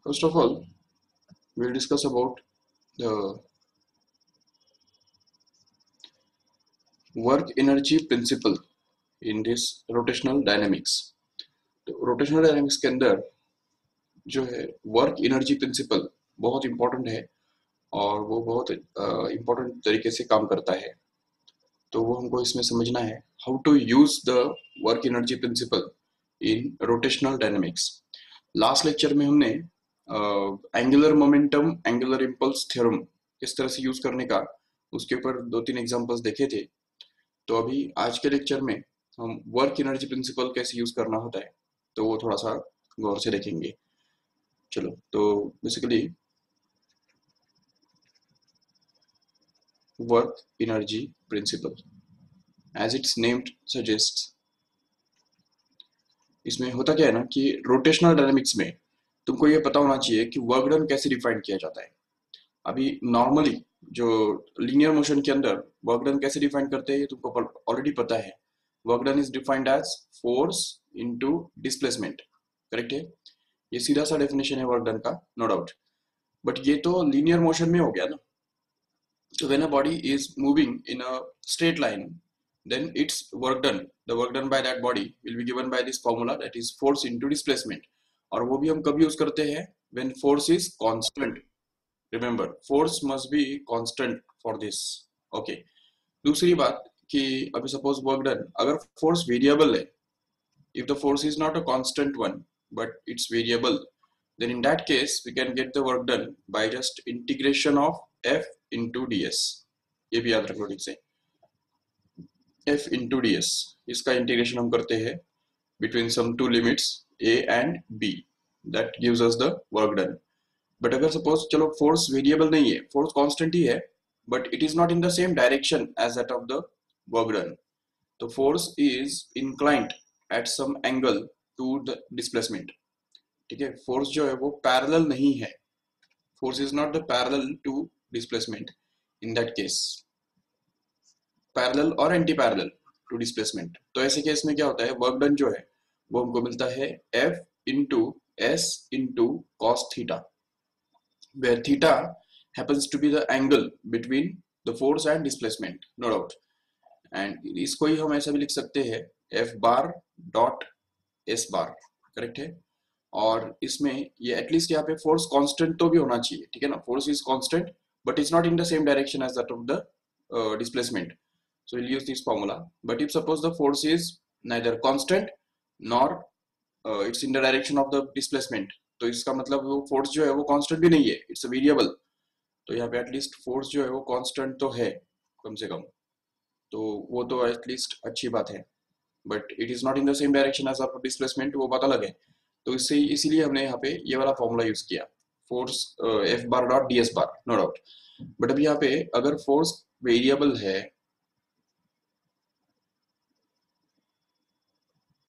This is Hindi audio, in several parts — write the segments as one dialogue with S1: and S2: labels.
S1: First of all, we'll discuss about the work energy principle in this rotational dynamics. तो रोटेशनल डायनामिक्स के अंदर जो है वर्क एनर्जी प्रिंसिपल बहुत इंपॉर्टेंट है और वो बहुत इंपॉर्टेंट तरीके से काम करता है। तो वो हमको इसमें समझना है how to use the work energy principle in rotational dynamics. Last lecture में हमने angular momentum angular impulse theorem किस तरह से यूज करने का उसके ऊपर दो तीन एग्जांपल्स देखे थे। तो अभी आज के लेक्चर में हम वर्क एनर्जी प्रिंसिपल कैसे यूज करना होता है तो वो थोड़ा सा गौर से देखेंगे। चलो, तो basically work energy principle as its named suggest, इसमें होता क्या है ना कि रोटेशनल डायनामिक्स में तुमको ये पता होना चाहिए कि वर्क डन कैसे डिफाइन किया जाता है। अभी नॉर्मली जो लीनियर मोशन के अंदर वर्क डन कैसे डिफाइन करते हैं ये तुमको ऑलरेडी पता है। Work done is defined as force into displacement, correct है? ये सीधा सा डेफिनेशन है वर्क डन का, नो डाउट। बट ये तो लीनियर मोशन में हो गया ना। So when a body is moving in a straight line, then its work done, the work done by that body will be given by this formula, that is force into displacement. और वो भी हम कब यूज करते हैं? When force is constant. Remember, force must be constant for this. Okay. दूसरी बात कि अभी सपोज वर्क डन अगर फोर्स वेरिएबल है, if the force is not a constant one but it's variable, then in that case we can get the work done by just integration of F into ds. ये भी याद रखो ठीक से, F into ds इसका इंटीग्रेशन हम करते हैं between some two limits a and b, that gives us the work done. But अगर सपोज चलो फोर्स वेरिएबल नहीं है, फोर्स कांस्टेंट ही है, but it is not in the same direction as that of the work done, तो force is inclined at some angle to the displacement. ठीक है, फोर्स जो है वो पैरेलल नहीं है, force is not the parallel to displacement in that case, parallel और एंटी पैरेलल टू डिस्प्लेसमेंट। तो ऐसे केस में क्या होता है, वर्क डन जो है वो हमको मिलता है F into S into cos theta, where theta happens to be the angle between the force and displacement, no doubt. and इसको ही हम ऐसा भी लिख सकते हैं F बार डॉट एस बार, करेक्ट है? और इसमें ये एटलीस्ट यहाँ पे फोर्स कांस्टेंट तो भी होना चाहिए, ठीक है ना? Force is constant but is not in the same direction as that of the displacement, so we'll use this formula. But if suppose the force is neither constant nor it's in the direction of the displacement, तो इसका मतलब वो फोर्स जो है वो कांस्टेंट भी नहीं है, इट्स अ वेरिएबल। तो यहाँ पे एटलीस्ट फोर्स जो है वो कांस्टेंट तो है कम से कम, तो वो तो एटलीस्ट अच्छी बात है। But it is not in the same direction as of displacement, वो बात अलग है। तो इससे इसीलिए हमने यहाँ पे ये वाला फॉर्मूला यूज किया, force F bar dot D S bar, no doubt. But अभी यहाँ पे अगर फोर्स वेरिएबल है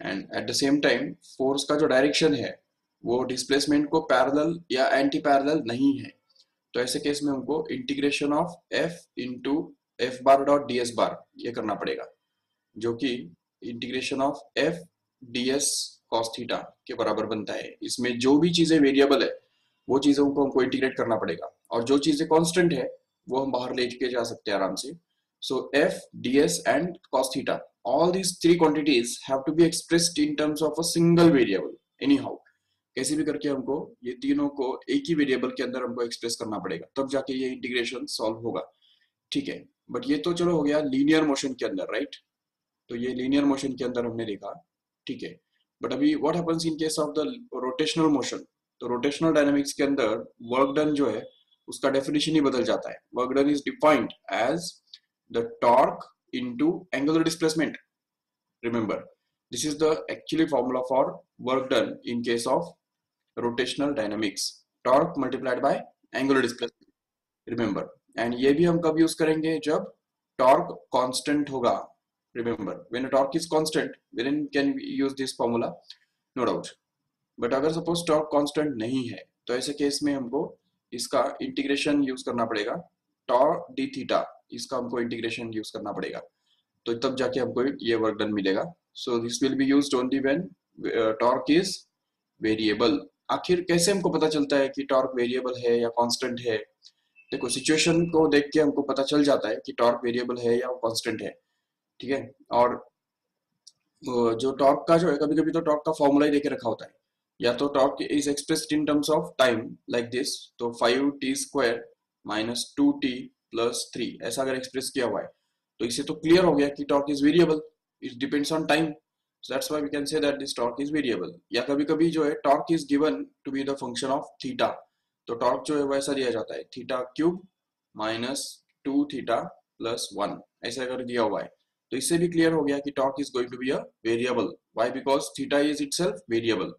S1: and at the same time force का जो डायरेक्शन है वो डिस्प्लेसमेंट को पैरेलल या एंटी पैरेलल नहीं है, तो ऐसे केस में हमको integration of F into F bar dot D S bar ये करना पड़ेगा, जो कि integration of F ds cos theta के बराबर बनता है। इसमें जो भी चीजें वेरिएबल है वो चीजों को हमको इंटीग्रेट करना पड़ेगा, और जो चीजें कांस्टेंट है वो हम बाहर लेके जा सकते हैं आराम से। So F ds and cos theta, all these three quantities have to be expressed in terms of a single variable anyhow, कैसे भी करके हमको ये तीनों को एक ही वेरिएबल के अंदर हमको एक्सप्रेस करना पड़ेगा, तब जाके ये इंटीग्रेशन सॉल्व होगा, ठीक है? बट ये तो चलो हो गया लीनियर मोशन के अंदर, राइट? तो ये लीनियर मोशन के अंदर हमने देखा, ठीक है। बट अभी what happens in case of the rotational motion? तो रोटेशनल डायनामिक्स के अंदर वर्क डन जो है उसका डेफिनेशन ही बदल जाता है। Work done is defined as the torque into angular displacement. Remember, this is the actually formula for work done in case of rotational dynamics. Torque multiplied by angular displacement. Remember, and ये भी हम कब यूज करेंगे? जब torque constant होगा। Remember, when a torque is constant, then can we use this formula? No doubt. But अगर suppose torque constant नहीं है तो ऐसे केस में हमको इसका इंटीग्रेशन यूज करना पड़ेगा, टॉर्क डी थीटा, इसका हमको इंटीग्रेशन यूज करना पड़ेगा, तो तब जाके हमको ये वर्क डन मिलेगा। सो this will be used only when torque is variable. आखिर कैसे हमको पता चलता है कि टॉर्क वेरिएबल है या कांस्टेंट है? देखो, सिचुएशन को देख के हमको पता चल जाता है कि टॉर्क वेरिएबल है या कांस्टेंट है, ठीक है। और जो टॉर्क का जो है, कभी कभी तो टॉर्क का फॉर्मूला ही देके रखा होता है, या तो torque is expressed in terms of time like this, तो 5t² माइनस 2t प्लस 3, ऐसा अगर एक्सप्रेस किया हुआ है तो इससे तो क्लियर हो गया कि torque is variable, it depends on time, so that's why we can say that this torque is variable. या कभी कभी जो है torque is given to be the function of theta, तो टॉर्क जो है वैसा दिया जाता है theta cube minus 2 theta plus 1, ऐसा अगर दिया हुआ है तो इससे भी क्लियर हो गया कि torque is going to be a variable. Why? Because theta is itself variable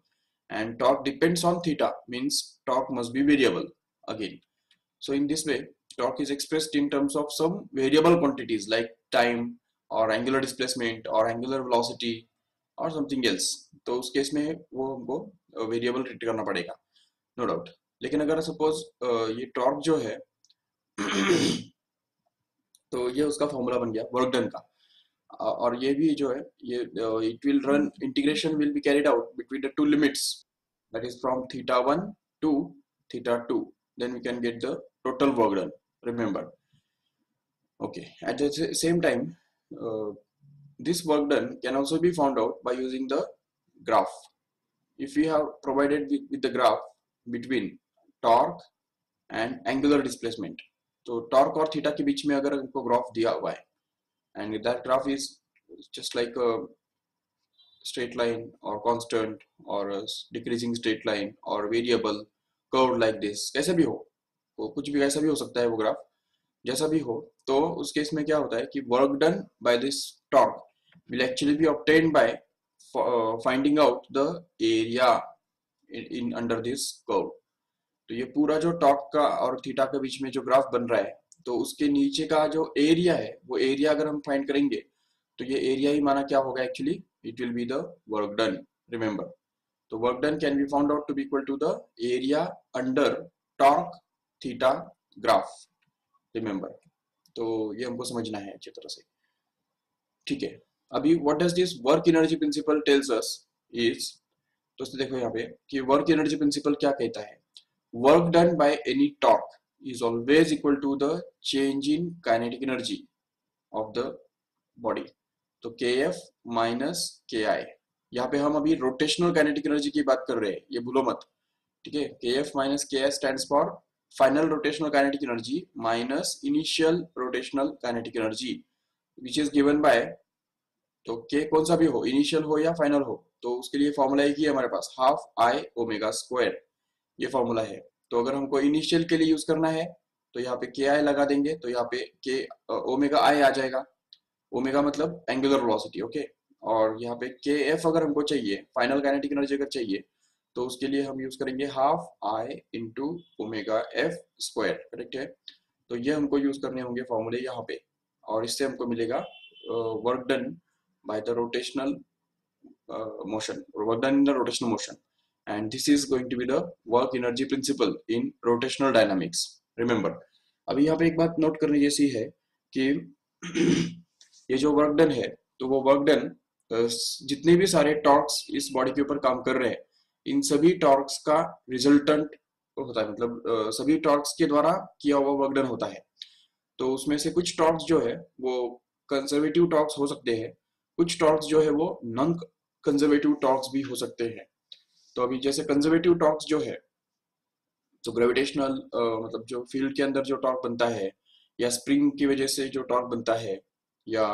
S1: and torque depends on theta, means torque must be variable again. So in this way torque is expressed in terms of some variable quantities like time or angular displacement or angular velocity or something else, तो उस केस में वो हमको वेरिएबल ट्रीट करना पड़ेगा, नो डाउट। लेकिन अगर सपोज ये टॉर्क जो है तो ये उसका फॉर्मूला बन गया वर्क डन का, और ये भी जो है ये it will run, integration will be carried out between the two limits, that is from theta 1 to theta 2, then we can get the total work done, remember. Okay, at the same time this work done can also be found out by using the graph. If we have provided with the graph between torque and angular displacement, तो torque और theta के बीच में अगर हमको ग्राफ दिया हुआ है and that graph is just like a straight line or constant or a decreasing straight line or variable curved like this, कैसे भी हो, वो कुछ भी कैसा भी हो सकता है वो ग्राफ, जैसा भी हो, तो उस केस में क्या होता है कि work done by this torque will actually be obtained by finding out the area in under this curve। तो ये पूरा जो टॉर्क का और थीटा के बीच में जो ग्राफ बन रहा है, तो उसके नीचे का जो एरिया है वो एरिया अगर हम फाइंड करेंगे तो ये एरिया ही माना क्या होगा, actually it will be the work done, remember. So work done can be found out to be equal to the area under torque theta graph, remember. तो ये हमको समझना है अच्छी तरह से, ठीक है। अभी what does this work energy principle tells us is, दोस्तों देखो यहाँ पे कि वर्क एनर्जी प्रिंसिपल क्या कहता है, work done by any torque is always equal to the change in kinetic energy of the body, तो kf माइनस ki। यहाँ पे हम अभी रोटेशनल काइनेटिक एनर्जी की बात कर रहे हैं, ये भूलो मत, ठीक है। kf minus ki stands for final rotational kinetic energy minus initial rotational kinetic energy which is given by, तो k कौन सा भी हो, इनिशियल हो या फाइनल हो, तो उसके लिए फॉर्मूला एक ही है हमारे पास, हाफ आई ओमेगा स्क्वायर, ये फॉर्मूला है। तो अगर हमको इनिशियल के लिए यूज करना है तो यहाँ पे के आई लगा देंगे, तो यहाँ पे के ओमेगा आई आ जाएगा, ओमेगा मतलब एंगुलर वेलोसिटी, ओके। और यहाँ पे के एफ अगर हमको चाहिए, फाइनल काइनेटिक एनर्जी अगर चाहिए, तो उसके लिए हम यूज करेंगे half I into omega F square, correct है। तो ये हमको यूज करने होंगे फॉर्मूले यहाँ पे, और इससे हमको मिलेगा work done by the rotational motion, work done in the rotational motion, and this is going to be the work energy principle in rotational dynamics, remember। अभी यहाँ पे एक बात नोट करने जैसी है कि ये जो वर्क डन है, तो वो वर्क डन जितने भी सारे टॉर्क्स इस बॉडी के ऊपर काम कर रहे हैं, इन सभी टॉर्क्स का रिजल्टेंट होता है, मतलब सभी टॉर्क्स के द्वारा किया हुआ वर्क डन होता है। तो उसमें से कुछ टॉर्क्स जो है वो कंजर्वेटिव टॉर्क्स हो सकते हैं, कुछ टॉर्क्स जो है वो नॉन कंजर्वेटिव टॉर्क्स भी हो सकते हैं। तो अभी जैसे कंजर्वेटिव टॉर्क्स जो है, तो ग्रेविटेशनल मतलब जो फील्ड के अंदर जो टॉर्क बनता है, या स्प्रिंग की वजह से जो टॉर्क बनता है, या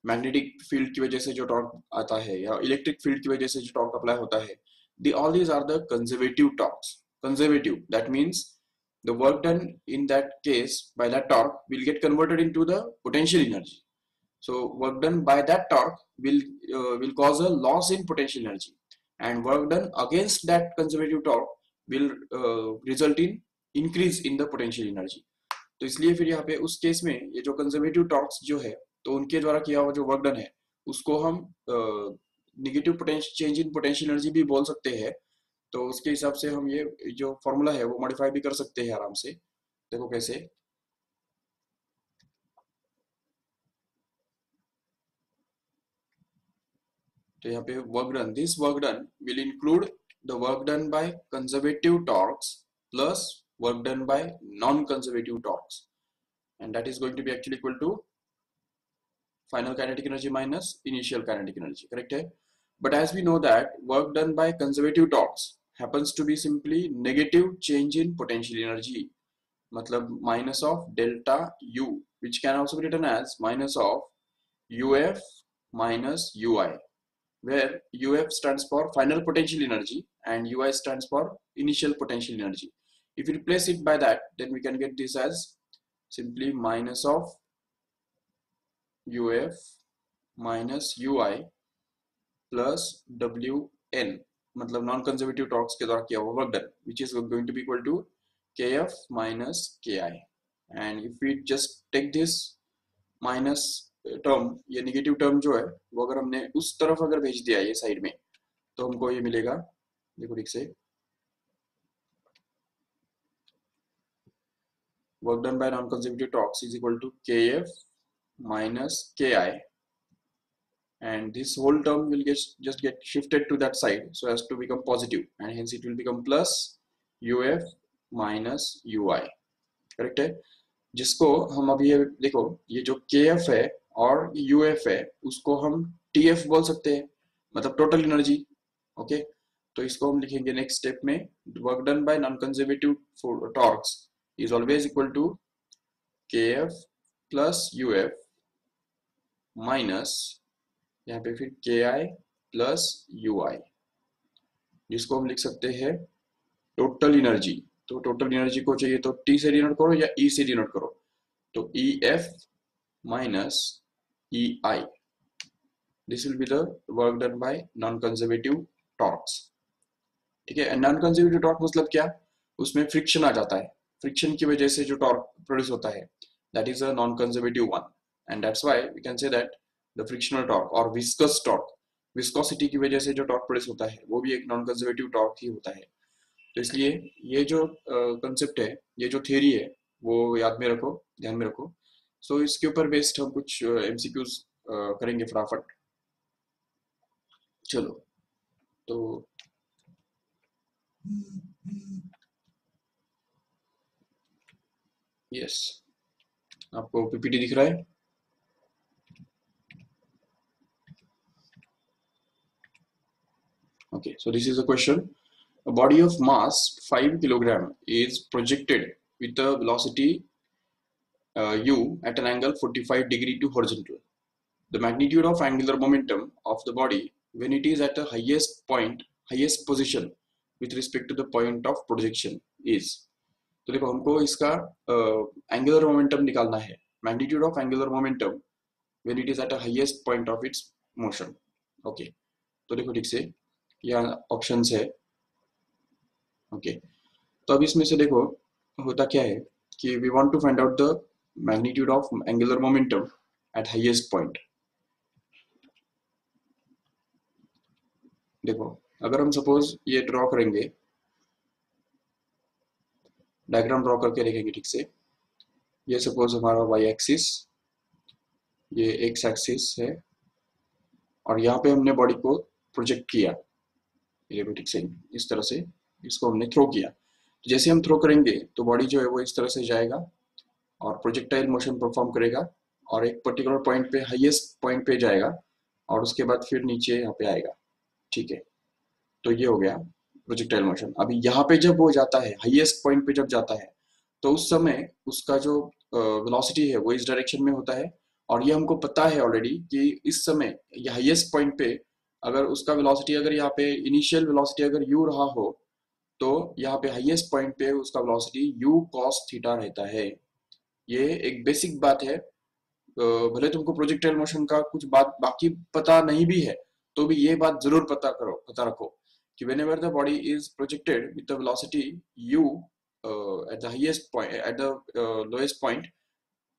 S1: मैग्नेटिक फील्ड की वजह से जो टॉर्क आता है, या इलेक्ट्रिक फील्ड की वजह से जो टॉर्क अप्लाई होता है, the all these are the conservative torques. Conservative that means the work done in that case by that torque will get converted into the potential energy. So work done by that torque will cause a loss in potential energy, and work done against that conservative torque will result in increase in the potential energy. तो इसलिए फिर यहाँ पे उस केस में ये जो कंजर्वेटिव टॉर्क्स जो है, तो उनके द्वारा किया हुआ जो वर्क डन है उसको हम negative potential change in potential energy भी बोल सकते हैं। तो उसके हिसाब से हम ये जो फॉर्मूला है वो मॉडिफाई भी कर सकते हैं आराम से, देखो कैसे। तो यहाँ पे work done, this work done will include the work done by conservative torques plus work done by non-conservative torques, and that is going to be actually equal to final kinetic energy minus initial kinetic energy, correct है? But as we know that work done by conservative torques happens to be simply negative change in potential energy, मतलब minus of delta U, which can also be written as minus of UF minus UI, where UF stands for final potential energy and UI stands for initial potential energy. If you replace it by that, then we can get this as simply minus of UF minus UI plus WN, मतलब नॉन कंजर्वेटिव टॉर्क्स के द्वारा किया हुआ work done, which is going to be equal to KF minus KI. And if we just take this minus term, ये नेगेटिव टर्म जो है वो अगर हमने उस तरफ अगर भेज दिया ये साइड में, तो हमको ये मिलेगा, देखो ठीक से, work done by non-conservative torques is equal to KF minus KI, and this whole term will just get shifted to that side so as to become positive, and hence it will become plus UF minus UI, correct है? जिसको हम अभी ये देखो, ये जो KF है और UF है उसको हम TF बोल सकते हैं, मतलब टोटल एनर्जी, ओके? तो इसको हम लिखेंगे नेक्स्ट स्टेप में, work done by non conservative torques is always equal to KF plus UF minus यहाँ पे फिर KI प्लस UI, जिसको हम लिख सकते हैं टोटल एनर्जी। तो टोटल एनर्जी को चाहिए तो T से डिनोट करो या E से डिनोट करो, तो EF minus EI, this will be the work done by non conservative torques, ठीक है? नॉन कंजर्वेटिव टॉर्क मतलब क्या? उसमें फ्रिक्शन आ जाता है, फ्रिक्शन की वजह से जो टॉर्क प्रोड्यूस होता है that is a non conservative one, and that's why we can say that the frictional torque और विस्कस टॉर्क, विस्कोसिटी की वजह से जो टॉर्क प्रोड्यूस होता है वो भी एक नॉन कंजर्वेटिव टॉर्क ही होता है। तो इसलिए ये जो कंसेप्ट है, ये जो थ्योरी है वो याद में रखो, ध्यान में रखो। सो इसके ऊपर बेस्ड हम कुछ एमसीक्यूज करेंगे फटाफट। चलो, तो यस, आपको पीपीटी दिख रहा है? Okay, so this is a question. A body of mass 5 kilogram is projected with a velocity u at an angle 45 degree to horizontal. The magnitude of angular momentum of the body when it is at the highest position with respect to the point of projection is. तो देखो, हमको इसका angular momentum निकालना है, magnitude of angular momentum when it is at a highest point of its motion. Okay, तो देखो ठीक से, यहाँ ऑप्शंस है, ओके? तो अब इसमें से देखो होता क्या है कि we want to find out the magnitude of angular momentum at highest point. देखो, अगर हम सपोज ये ड्रॉ करेंगे, डायग्राम ड्रॉ करके देखेंगे ठीक से, ये सपोज हमारा वाई एक्सिस, ये एक्स एक्सिस है, और यहाँ पे हमने बॉडी को प्रोजेक्ट किया, ये ठीक से इस तरह से इसको हमने थ्रो किया। तो जैसे हम थ्रो करेंगे तो बॉडी जो है वो इस तरह से जाएगा और प्रोजेक्टाइल मोशन परफॉर्म करेगा और एक पर्टिकुलर पॉइंट पे, हाईएस्ट पॉइंट पे जाएगा और उसके बाद फिर नीचे यहाँ पे आएगा, ठीक है? तो ये हो गया प्रोजेक्टाइल मोशन। अभी यहाँ पे जब वो जाता है, हाईएस्ट पॉइंट पे जब जाता है, तो उस समय उसका जो वेलोसिटी है वो इस डायरेक्शन में होता है, और ये हमको पता है ऑलरेडी कि इस समय ये हाईएस्ट पॉइंट पे अगर उसका वेलोसिटी, अगर यहाँ पे इनिशियल वेलोसिटी अगर u रहा हो, तो यहाँ पे हाईएस्ट पॉइंट पे उसका वेलोसिटी u cos थीटा रहता है। ये एक बेसिक बात है, भले तुमको प्रोजेक्टाइल मोशन का कुछ बात बाकी पता नहीं भी है, तो भी ये बात जरूर पता रखो कि whenever the body is projected with the velocity u at the highest point, at the lowest point,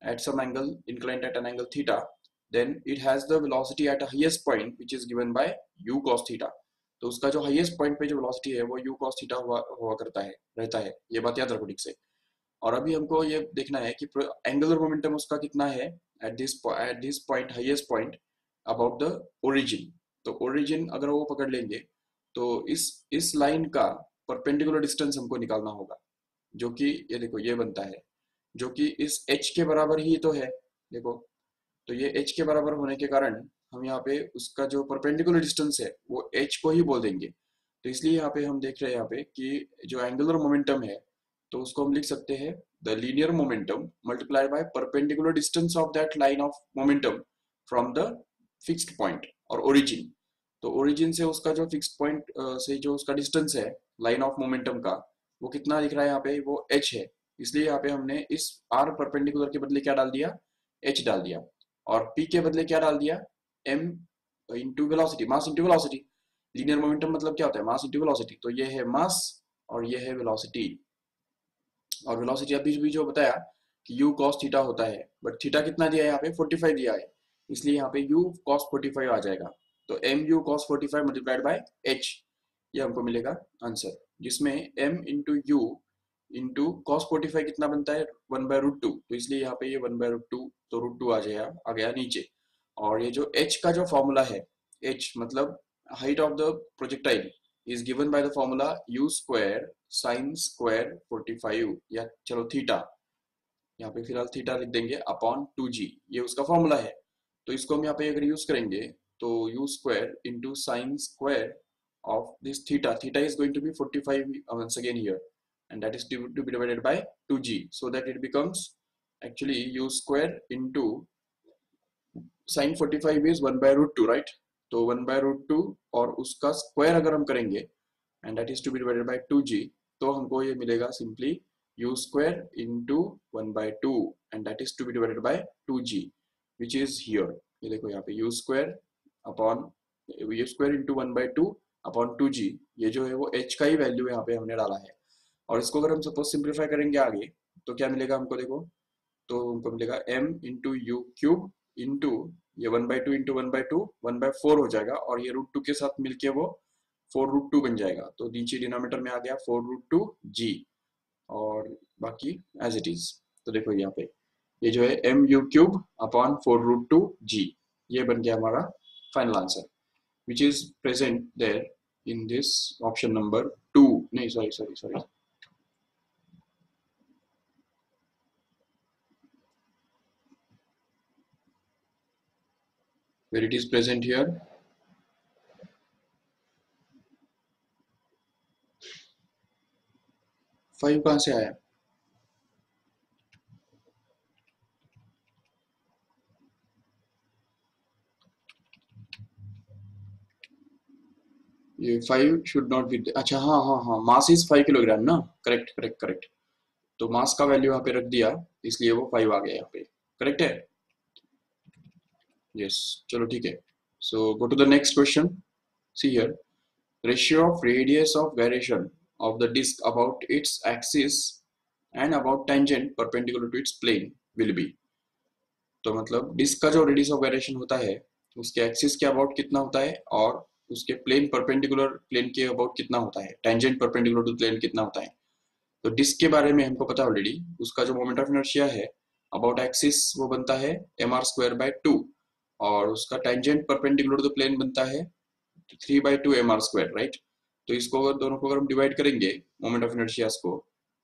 S1: at some angle inclined at an angle theta, then it has the velocity at a highest point which is given by u cos theta. तो उसका जो हाईएस्ट पॉइंट पे जो वेलोसिटी है वो u cos थीटा हुआ करता है, रहता है। ये बात याद रखो ठीक से। और अभी हमको ये देखना है कि एंगुलर मोमेंटम उसका कितना है at this point, highest point about the origin. तो ओरिजिन अगर वो पकड़ लेंगे तो इस लाइन का परपेंडिकुलर डिस्टेंस हमको निकालना होगा, जो कि ये देखो ये बनता है, जो कि इस h के बराबर ही तो है। देखो, तो ये h के बराबर होने के कारण हम यहाँ पे उसका जो परपेंडिकुलर डिस्टेंस है वो h को ही बोल देंगे। तो इसलिए यहाँ पे हम देख रहे हैं यहाँ पे कि जो एंगुलर मोमेंटम है, तो उसको हम लिख सकते हैं the linear momentum multiplied by perpendicular distance of that line of momentum from the fixed point और ओरिजिन। तो ओरिजिन से उसका जो फिक्स्ड पॉइंट से जो उसका डिस्टेंस है लाइन ऑफ मोमेंटम का, वो कितना दिख रहा है यहाँ पे, वो h है। इसलिए यहाँ पे हमने इस r परपेंडिकुलर के बदले क्या डाल दिया, h डाल दिया, और p के बदले क्या डाल दिया, m into velocity, mass into velocity. Linear momentum मतलब क्या होता है, मास इंटू वेलोसिटी। तो ये है मास और ये है वेलोसिटी। और वेलोसिटी अभी भी जो बताया कि u cos थीटा होता है, बट थीटा कितना दिया है यहाँ पे, 45 दिया है, इसलिए यहाँ पे u cos 45 आ जाएगा। तो mu cos 45 multiplied by h, ये हमको मिलेगा आंसर, जिसमें m into you into cos 45 कितना बनता है, 1/√2। तो इसलिए यहाँ पे ये 1/√2, तो √2 आ गया नीचे। और ये जो h का जो फॉर्मूला है, h मतलब height of the projectile is given by the formula u square sine square 45, या चलो थीटा, यहाँ पे फिलहाल थीटा लिख देंगे, अपॉन 2g, ये उसका फॉर्मूला है। तो इसको हम यहाँ पे अगर यूज करेंगे तो u square into sine square of this theta is going to be 45 once again here, and that is to be divided by 2g, so that it becomes actually u square into sin 45 is 1/√2, right? तो 1/√2 और उसका स्क्वायर अगर हम करेंगे and that is to be divided by 2g, तो हमको ये मिलेगा simply u square into 1/2 and that is to be divided by 2g, which is here। ये देखो यहाँ पे u square upon u square into 1/2 upon 2g, ये जो है वो h का ही वैल्यू यहाँ पे हमने डाला है। और इसको अगर हम सपोज सिंप्लीफाई करेंगे आगे, तो क्या मिलेगा हमको, देखो, तो हमको मिलेगा m into u cube into ये 1/2 इंटू 1/2 1/4 हो जाएगा, और ये √2 के साथ मिलके वो 4√2 बन जाएगा। तो नीचे डिनोमिनेटर में आ गया 4√2g, और बाकी एज इट इज। तो देखो यहाँ पे ये जो है m u cube upon 4√2g, ये बन गया हमारा final answer, which is present there in this option number 2, no, sorry, where it is present here। Five कहाँ से आया, ये 5 शुड नॉट बी, अच्छा हाँ हाँ हाँ, मास इज 5 किलोग्राम ना, करेक्ट करेक्ट करेक्ट। तो मास का वैल्यू यहाँ पे रख दिया, इसलिए वो 5 आ गया यहाँ पे, करेक्ट है। यस, चलो ठीक है। So go to the next question. See here, ratio of radius of variation of the disk about its axis and about tangent perpendicular to its plane will be। तो मतलब डिस्क का जो रेडियस ऑफ वेरिएशन होता है उसके एक्सिस के अबाउट कितना होता है, और उसके प्लेन परपेंडिकुलर प्लेन के अबाउट कितना होता है, टेंजेंट परपेंडिकुलर टू प्लेन कितना होता है। तो डिस्क के बारे में हमको पता ऑलरेडी, उसका जो मोमेंट ऑफ इनर्शिया है अबाउट एक्सिस वो बनता है mr²/2, और उसका tangent perpendicular to the plane बनता है 3/2 mr², राइट। तो इसको अगर दोनों को अगर हम डिवाइड करेंगे मोमेंट ऑफ इनर्शियाज को,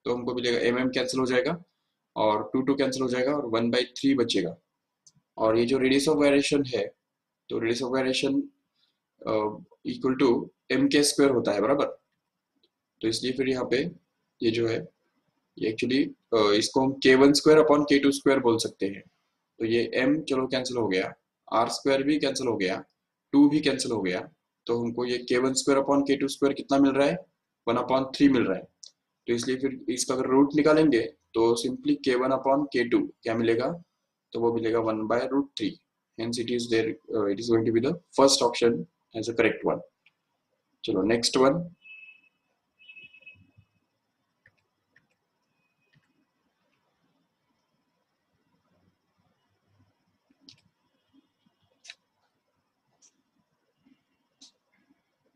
S1: तो हमको मिलेगा mm कैंसिल हो जाएगा और 2 कैंसिल हो जाएगा और 1/3 बचेगा। और ये जो रेडियस ऑफ वेरिएशन है, तो radius of variation equal to m के स्क्वायर होता है, बराबर। तो इसलिए फिर यहाँ पे ये जो है ये एक्चुअली इसको हम k1² अपॉन k2² बोल सकते हैं। तो ये m चलो कैंसिल हो गया, r² भी कैंसिल हो गया, 2 भी कैंसिल हो गया, तो हमको ये k1² अपॉन k2² कितना मिल रहा है, 1/3 मिल रहा है। तो इसलिए फिर इसका अगर रूट निकालेंगे तो सिंपली k1 अपॉन k2 क्या मिलेगा, तो वो मिलेगा 1/√3। Hence it is there, it is going to be the first option as a correct one। चलो next one.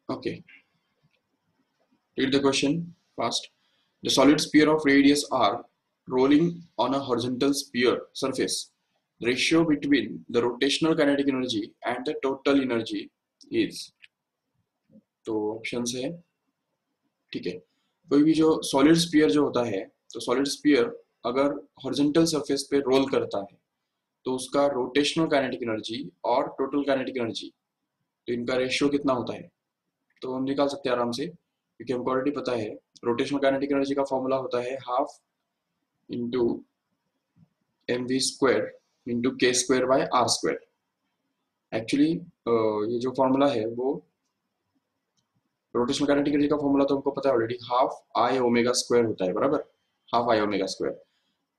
S1: Okay, read the question fast। The solid sphere of radius r rolling on a horizontal sphere surface, the ratio between the rotational kinetic energy and the total energy is। तो ऑप्शन है, ठीक है, कोई भी जो सॉलिड स्फीयर जो होता है, तो सॉलिड स्फीयर अगर हॉरिजॉन्टल सरफेस पे रोल करता है तो उसका रोटेशनल काइनेटिक एनर्जी और टोटल काइनेटिक एनर्जी, तो इनका रेशियो कितना होता है, तो हम निकाल सकते हैं आराम से, क्योंकि हमको ऑलरेडी पता है रोटेशनल काइनेटिक एनर्जी का फॉर्मूला होता है half into M V square into K square by R square. Actually ये जो फॉर्मूला है वो रोटेशनल काइनेटिक एनर्जी का फॉर्मूला तो हमको पता है already, half I omega square होता है, बराबर, हाफ आई ओमेगा स्क्वायर,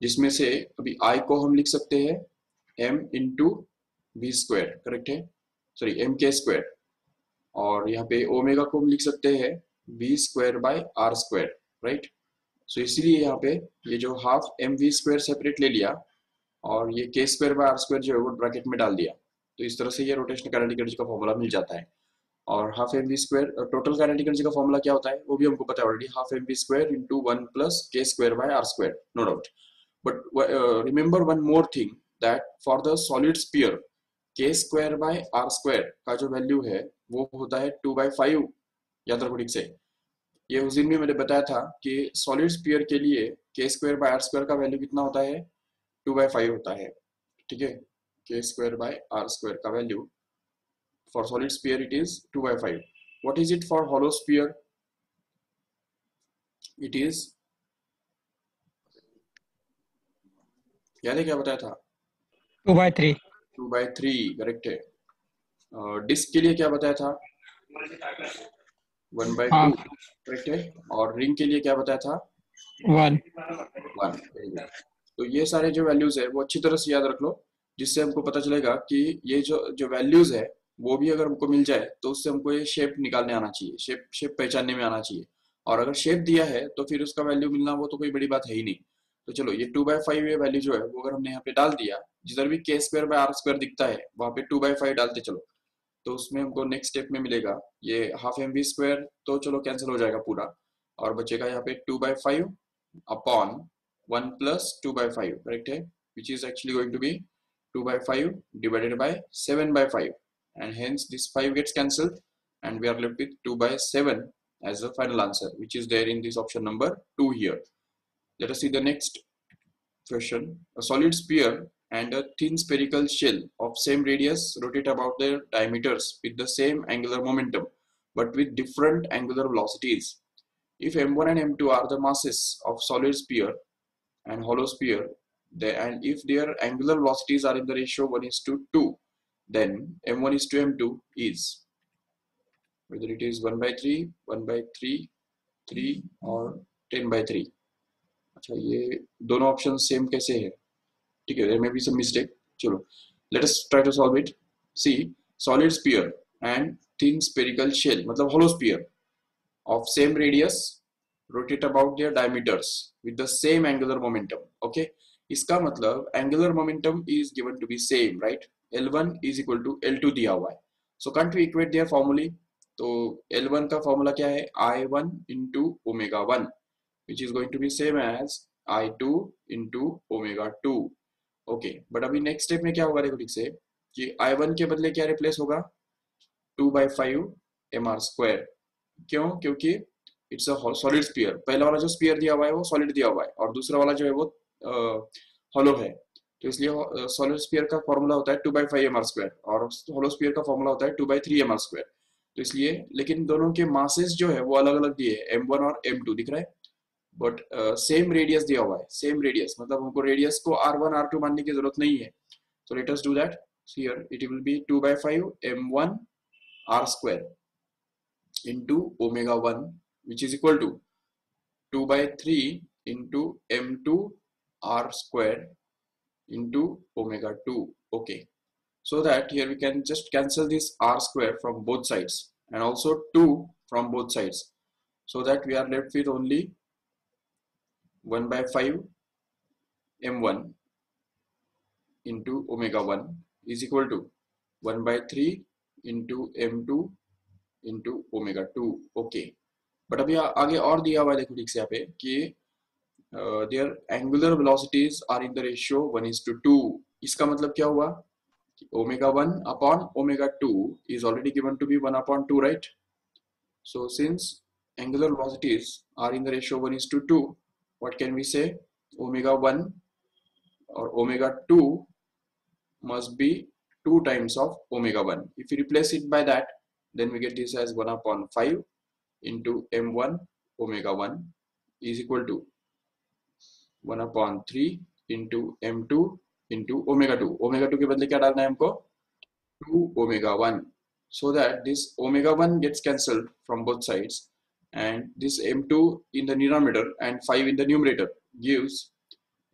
S1: जिसमें से अभी आई को हम लिख सकते हैं M into V square, correct है, सॉरी एम के स्क्वायर, और यहाँ पे ओमेगा को हम लिख सकते हैं V square by R square, right. So इसीलिए यहाँ पे ये जो half M V square separate ले लिया और ये के स्क्वायर बाय आर स्क्वायर जो है वो ब्रैकेट में डाल दिया, तो इस तरह से ये रोटेशनल काइनेटिक एनर्जी का फॉर्मूला मिल जाता है। और half M V square total kinetic energy का फॉर्मूला क्या होता है वो भी हमको पता है already, half M V square into one plus K square by R square, no doubt. But remember one more thing, that for the solid sphere K square by R square का जो वैल्यू है वो होता है 2/5, याद रखो ठीक से। ये उस दिन भी मैंने बताया था कि सॉलिड स्फीयर के लिए के स्क्वायर बाय आर स्क्वायर का वैल्यू कितना होता है, 2/5 होता है, ठीक है। के स्क्वायर बाय आर स्क्वायर का value for solid sphere it is 2/5. What is it for hollow sphere? It is, याद है क्या बताया था,
S2: 2/3।
S1: 2/3, करेक्ट है। डिस्क के लिए क्या बताया था, 1/2,
S2: हाँ,
S1: करेक्ट है। और रिंग के लिए क्या बताया था,
S2: 1।
S1: 1। तो ये सारे जो वैल्यूज है वो अच्छी तरह से याद रख लो, जिससे हमको पता चलेगा कि ये जो जो वैल्यूज है वो भी अगर हमको मिल जाए तो उससे हमको ये शेप निकालने आना चाहिए, शेप शेप पहचानने में आना चाहिए। और अगर शेप दिया है तो फिर उसका वैल्यू मिलना वो तो कोई बड़ी बात है ही नहीं। तो चलो ये 2/5 ये वैल्यू जो है वो अगर हमने यहाँ पे डाल दिया, जिधर भी के स्क्वायर बाय आर स्क्वायर दिखता है वहां पे 2/5 डालते चलो, तो उसमें हमको नेक्स्ट स्टेप में मिलेगा ये हाफ एम वी स्क्वायर, तो चलो कैंसिल हो जाएगा पूरा, और बचेगा यहाँ पे 2/5 अपॉन 1 प्लस 2/5, करेक्ट है, which is actually going to be 2/5 divided by 7/5, and hence this 5 gets cancelled and we are left with 2/7 as the final answer, which is there in this option number 2 here. Let us see the next question. A solid sphere and a thin spherical shell of same radius rotate about their diameters with the same angular momentum but with different angular velocities. If m1 and m2 are the masses of solid sphere and hollow sphere, and if their angular velocities are in the ratio 1:2, then m1 is to m2 is, whether it is 1/3, 1/3, 3 और 10/3। अच्छा ये दोनों ऑप्शन सेम कैसे है, ठीक है, there may be some mistake, चलो let us try to solve it. See, solid sphere and thin spherical shell मतलब hollow sphere of same radius rotate about their diameters with the same angular momentum. Okay, इसका मतलब angular momentum is given to be same, right? L1 is equal to L2 दिया हुआ है, so can't we equate their formulae? तो L1 का फॉर्मूला क्या है, I1 into omega 1, which is going to be same as I2 into omega 2. Okay, but अभी नेक्स्ट स्टेप में क्या होगा, देखो ठीक से, कि I1 के बदले क्या रिप्लेस होगा, 2/5 mr स्क्वायर। क्यों, क्योंकि इट्स अ सॉलिड स्फीयर, पहला वाला जो स्फीयर दिया हुआ है वो सॉलिड दिया हुआ है और दूसरा वाला जो है वो हॉलो है, तो इसलिए सॉलिड स्फीयर का फॉर्मूला होता है 2/5 mr स्क्वायर और हॉलो स्फीयर का फॉर्मूला होता है 2/3 mr स्क्वायर। तो इसलिए, लेकिन दोनों के मासेस जो है वो अलग अलग दिए, m1 और m2 दिख रहा है, बट सेम रेडियस दिया हुआ है, सेम रेडियस मतलब हमको रेडियस को r1 r2 मानने की जरूरत नहीं है। सो let us do that, here it will B 2/5 m1 r square into omega 1, which is equal to 2/3 into m2 r square into omega 2. Okay, so that here we can just cancel this r square from both sides and also 2 from both sides, so that we are left with only 1/5 m1 into omega 1 is equal to 1/3 into m2 into omega 2. Okay, but अभी आगे और दिया हुआ है, देखो ठीक से यहाँ पे कि their angular velocities are in the ratio 1:2. इसका मतलब क्या हुआ, omega 1 upon omega 2 is already given to be 1/2, right? So since angular velocities are in the ratio 1:2, what can we say? Omega 1 or omega 2 must be 2 times of omega 1. If we replace it by that, then we get this as 1/5 into m1 omega 1 is equal to 1/3 into m2 into omega 2. Omega 2 के बदले क्या डालना है हमको? 2 omega 1. So that this omega 1 gets cancelled from both sides, and this m2 in the denominator and 5 in the numerator gives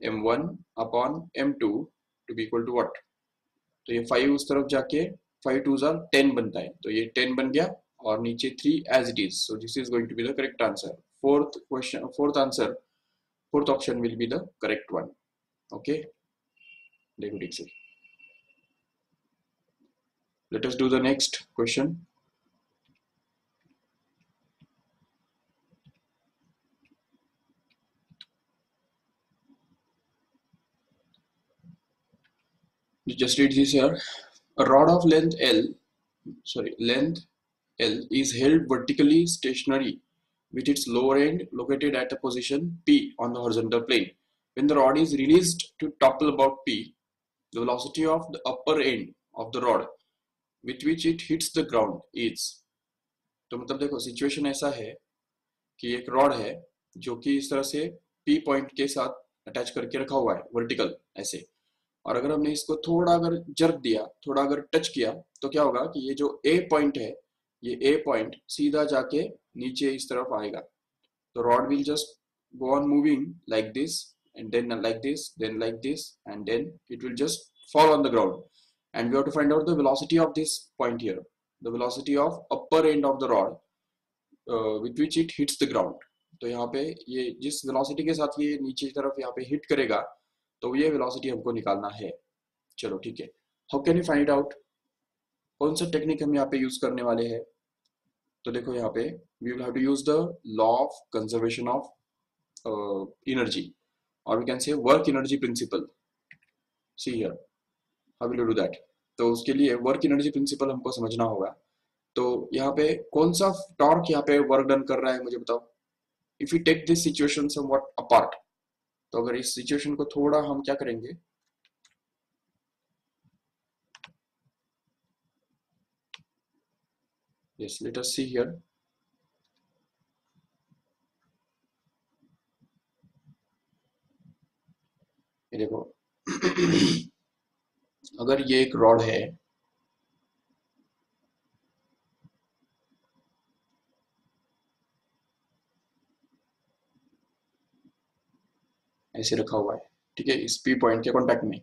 S1: m1 upon m2 to be equal to what? तो ये 5 उस तरफ जाके 5 2s are 10 बनता है, तो ये 10 बन गया और नीचे 3 as it is. So this is going to be the correct answer. Fourth option will be the correct one. Okay, देखो ठीक से. Let us do the next question. Just read this here. A rod of length L is held vertically stationary with its lower end located at a position P on the horizontal plane. When the rod is released to topple about P, the velocity of the upper end of the rod with which it hits the ground is. तो मतलब देखो सिचुएशन ऐसा है कि एक रॉड है जो कि इस तरह से P पॉइंट के साथ अटैच करके रखा हुआ है वर्टिकल ऐसे, और अगर हमने इसको थोड़ा अगर जर्क दिया, थोड़ा अगर टच किया, तो क्या होगा कि ये जो A पॉइंट है, ये A पॉइंट सीधा जाके नीचे इस तरफ आएगा. तो rod will just go on moving like this and then like this, then like this, and then it will just fall on the ground. And we have to find out the velocity of this point here, the velocity of upper end of the rod with which it hits the ground. तो यहाँ पे ये जिस velocity के साथ ये नीचे की तरफ यहाँ पे hit करेगा, तो ये velocity हमको निकालना है. चलो ठीक है. How can you find it out? कौन सा टेक्निक हम यहाँ पे यूज करने वाले हैं? तो देखो यहाँ पे we will have to use the law of conservation of energy, or we can say work energy principle. See here, how will you do that? तो उसके लिए वर्क एनर्जी प्रिंसिपल हमको समझना होगा. तो यहाँ पे कौन सा टॉर्क यहाँ पे वर्क डन कर रहा है मुझे बताओ. If you take this situation somewhat apart, तो अगर इस सिचुएशन को थोड़ा हम क्या करेंगे, yes, let us see here. ये देखो अगर ये एक रॉड है, ऐसे रखा हुआ है, ठीक है, इस पी पॉइंट के कांटेक्ट में.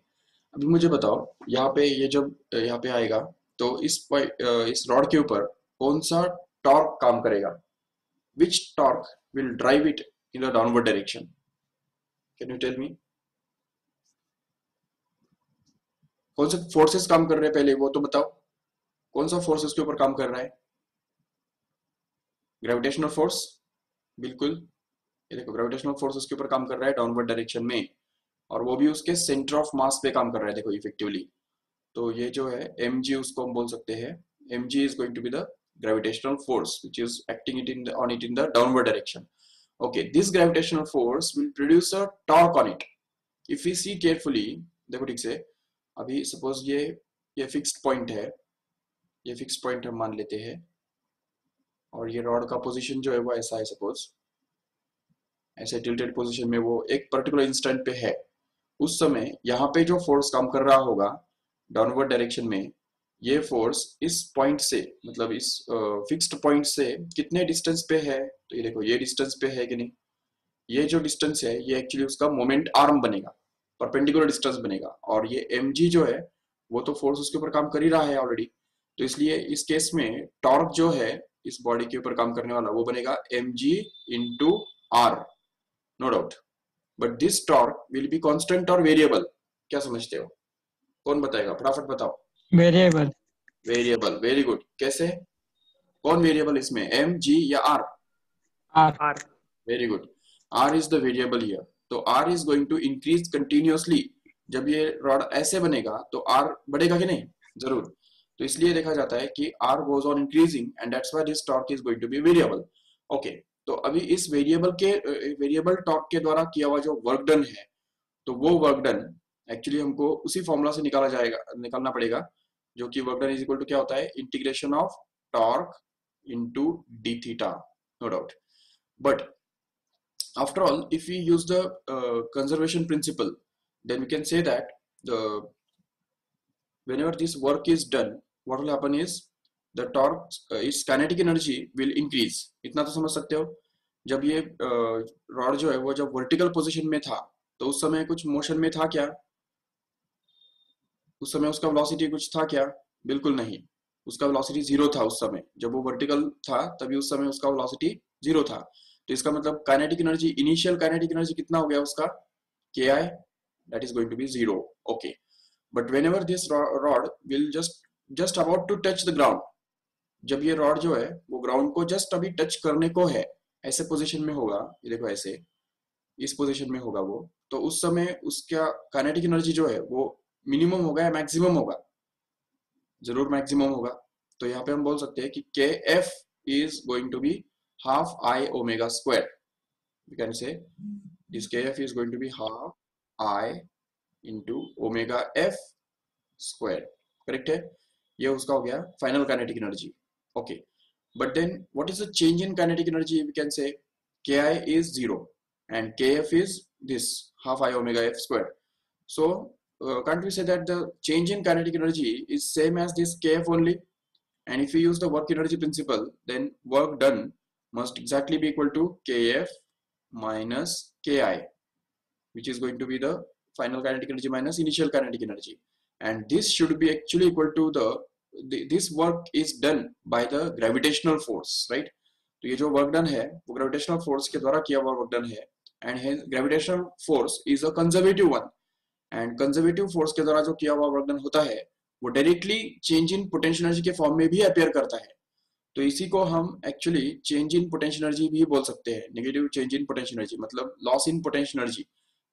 S1: अभी मुझे बताओ यहाँ पे ये जब यहाँ पे आएगा, तो इस रॉड के ऊपर कौन सा टॉर्क काम करेगा? Which torque will drive it in the downward direction? Can you tell me? कौन से फोर्सेस काम कर रहे हैं पहले वो तो बताओ. कौन सा फोर्स इसके ऊपर काम कर रहा है? ग्रेविटेशनल फोर्स, बिल्कुल. ये देखो ग्रेविटेशनल फोर्स उसके ऊपर काम कर रहा है डाउनवर्ड डायरेक्शन में, और वो भी उसके सेंटर ऑफ मास पे काम कर रहा है. देखो इफेक्टिवली, तो ये जो है mg उसको हम बोल सकते हैं. mg is going to be the gravitational force which is acting on it in the downward direction. Okay, this gravitational force will produce a torque on it. If we see carefully, देखो ठीक से, अभी सपोज ये फिक्स्ड पॉइंट है, ये फिक्स्ड पॉइंट हम मान लेते हैं, और ये रॉड का पोजीशन जो है वो ऐसा है, सपोज ऐसे टिल्टेड पोजीशन में वो एक पर्टिकुलर इंस्टेंट पे है. उस समय यहाँ पे जो फोर्स काम कर रहा होगा डाउनवर्ड डायरेक्शन में, ये फोर्स इस पॉइंट से, मतलब इस फिक्स्ड पॉइंट से कितने डिस्टेंस पे है? तो ये देखो ये डिस्टेंस पे है कि नहीं. ये जो डिस्टेंस है ये एक्चुअली उसका मोमेंट आर्म बनेगा, परपेंडिकुलर डिस्टेंस बनेगा, और ये mg जो है वो तो फोर्स उसके ऊपर काम कर ही रहा है ऑलरेडी. तो इसलिए इस केस में टॉर्क जो है इस बॉडी के ऊपर काम करने वाला वो बनेगा mg into r, no doubt. But this torque will be constant और वेरिएबल. क्या समझते हो? कौन बताएगा? फटाफट बताओ.
S2: वेरिएबल.
S1: Variable, very good. कैसे? कौन वेरिएबल इसमें, mg या r?
S2: R.
S1: Very good. r is the variable here. तो r is going to increase continuously. जब ये रॉड ऐसे बनेगा तो r बढ़ेगा कि नहीं? जरूर. तो इसलिए देखा जाता है कि r goes on increasing and that's why this torque is going to be variable. Okay, तो अभी इस वेरिएबल टॉर्क के द्वारा किया हुआ जो वर्क डन है, तो वो वर्क डन एक्चुअली हमको उसी फॉर्मूला से निकालना पड़ेगा, जो कि work done is equal to क्या होता है, integration of torque into D theta, no doubt. But after all, if we use the conservation principle, then we can say that whenever this work is done, what will happen is the torque, its kinetic energy will increase. इतना तो समझ सकते हो. जब ये रॉड जो है वो जब वर्टिकल पोजीशन में था, तो उस समय कुछ मोशन में था क्या? उस समय उसका वेलोसिटी कुछ था क्या? बिल्कुल नहीं. उसका वेलोसिटी जीरो था उस समय. जब वो वर्टिकल था तभी उस समय उसका वेलोसिटी जीरो था. तो इसका मतलब kinetic energy, initial kinetic energy कितना हो गया उसका? ki, that is going to be 0. Okay, but whenever this rod will just about to touch the ground, जब ये रॉड जो है वो ग्राउंड को जस्ट अभी टच करने को है, ऐसे पोजीशन में होगा, ये देखो ऐसे इस पोजीशन में होगा वो, तो उस समय उसका काइनेटिक एनर्जी जो है वो मिनिमम होगा या मैक्सिमम होगा? जरूर मैक्सिमम होगा. तो यहाँ पे हम बोल सकते हैं कि kf is going to be half I omega square. We can say this kf is going to be half I into omega f square. Correct है? ये उसका हो गया final kinetic energy. Okay, but then what is the change in kinetic energy? We can say ki is 0 and kf is this half I omega f square. So can't we say that the change in kinetic energy is same as this kf only? And if we use the work energy principle, then work done must exactly be equal to kf minus ki, which is going to be the final kinetic energy minus initial kinetic energy. And this should be actually equal to this work is done by the gravitational force, right? तो ये जो वर्क डन है वो ग्रेविटेशनल फोर्स के द्वारा किया हुआ वर्क डन है. And hence gravitational force is a conservative one. And conservative force के द्वारा जो किया हुआ वर्क डन होता है वो directly change in potential energy के फॉर्म में भी अपेयर करता है. तो इसी को हम actually change in potential energy भी बोल सकते हैं. Negative change in potential energy मतलब लॉस इन पोटेंशियल एनर्जी,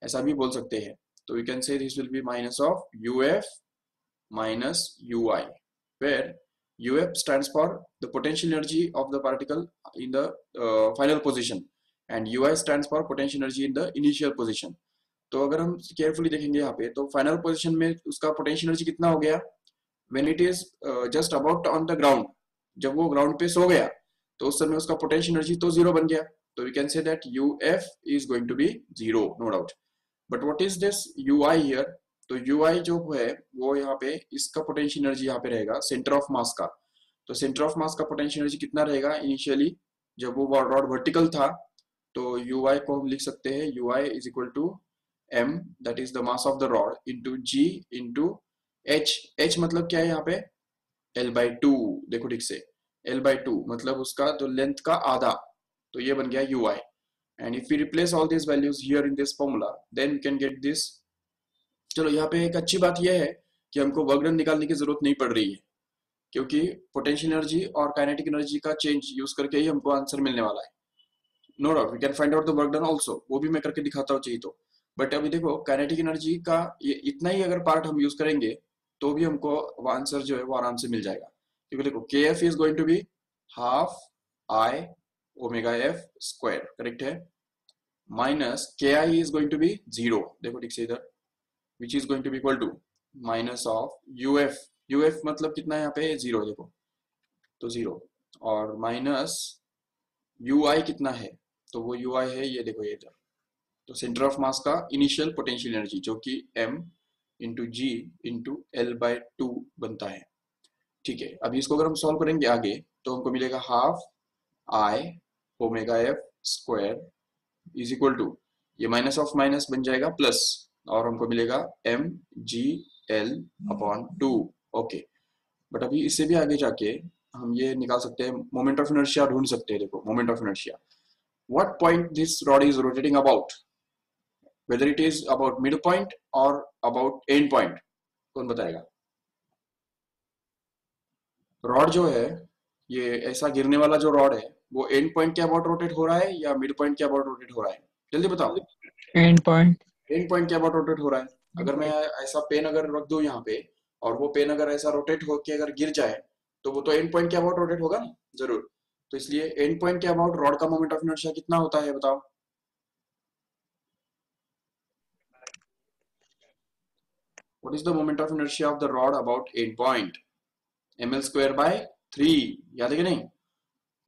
S1: ऐसा भी बोल सकते हैं. तो we can say this will be minus of uf minus ui, where uf stands for the potential energy of the particle in the final position and ui stands for potential energy in the initial position. तो अगर हम केयरफुली देखेंगे यहाँ पे तो फाइनल पोजीशन में उसका पोटेंशियल एनर्जी कितना हो गया? When it is just about on the ground, जब वो ग्राउंड पे सो गया तो उस समय उसका पोटेंशियल एनर्जी तो जीरो बन गया. तो we can say that uf is going to be zero, no doubt. But what is this ui here? तो ui जो है वो यहाँ पे इसका पोटेंशियल एनर्जी यहाँ पे रहेगा सेंटर ऑफ मास का. तो सेंटर ऑफ मास का पोटेंशियल एनर्जी कितना रहेगा इनिशियली जब वो रॉड वर्टिकल था? तो ui को हम लिख सकते हैं ui is equal to m, that is the mass of the rod, into g into h. h मतलब क्या है यहाँ पे? l/2. देखो ठीक से, l/2 मतलब उसका तो लेंथ का आधा. तो ये बन गया ui. And if we replace all this values here in this formula, then we can get this. चलो यहाँ पे एक अच्छी बात यह है कि हमको वर्क डन निकालने की जरूरत नहीं पड़ रही है, क्योंकि पोटेंशियल एनर्जी और काइनेटिक एनर्जी का चेंज यूज करके ही हमको आंसर मिलने वाला है. No doubt we can find out the work done also, वो भी मैं करके दिखाता हूँ चाहिए तो. बट अभी देखो काइनेटिक एनर्जी का ये इतना ही अगर पार्ट हम यूज करेंगे तो भी हमको आंसर जो है वो आराम से मिल जाएगा. क्योंकि देखो kf is going to be half I omega f square, correct है, minus ki is going to be zero. देखो ठीक से इधर, which is going to be equal to minus of uf. uf मतलब कितना है यहाँ पे? जीरो. देखो तो जीरो, और माइनस ui कितना है? तो वो ui है ये देखो ये इधर. तो सेंटर ऑफ मास का इनिशियल पोटेंशियल एनर्जी जो कि m इंटू जी इंटू l/2 बनता है. ठीक है, अभी इसको अगर हम सॉल्व करेंगे आगे तो हमको मिलेगा half I omega f square is equal to, ये माइनस ऑफ माइनस बन जाएगा प्लस, और हमको मिलेगा mgl/2. ओके, बट अभी इससे भी आगे जाके हम ये निकाल सकते हैं, मोमेंट ऑफ इनर्शिया ढूंढ सकते हैं. देखो moment of inertia, what point this rod is rotating about, whether it is about mid point और अबाउट एंड पॉइंट, कौन बताएगा? रॉड जो है ये ऐसा गिरने वाला जो रॉड है वो एंड पॉइंट के अबाउट रोटेट हो रहा है या मिड पॉइंट के अबाउट रोटेट हो रहा है? जल्दी बताओ.
S2: And point.
S1: एंड पॉइंट के अबाउट रोटेट हो रहा है. अगर मैं ऐसा पेन अगर रख दूं यहाँ पे और वो पेन अगर ऐसा रोटेट होके अगर गिर जाए तो वो तो एंड पॉइंट के अबाउट रोटेट होगा ना, जरूर। तो इसलिए एंड पॉइंट के अबाउट रॉड का मोमेंट ऑफ इनर्शिया कितना होता है बताओ। What is the moment of inertia of the rod about and point? ml² by 3, याद है कि नहीं?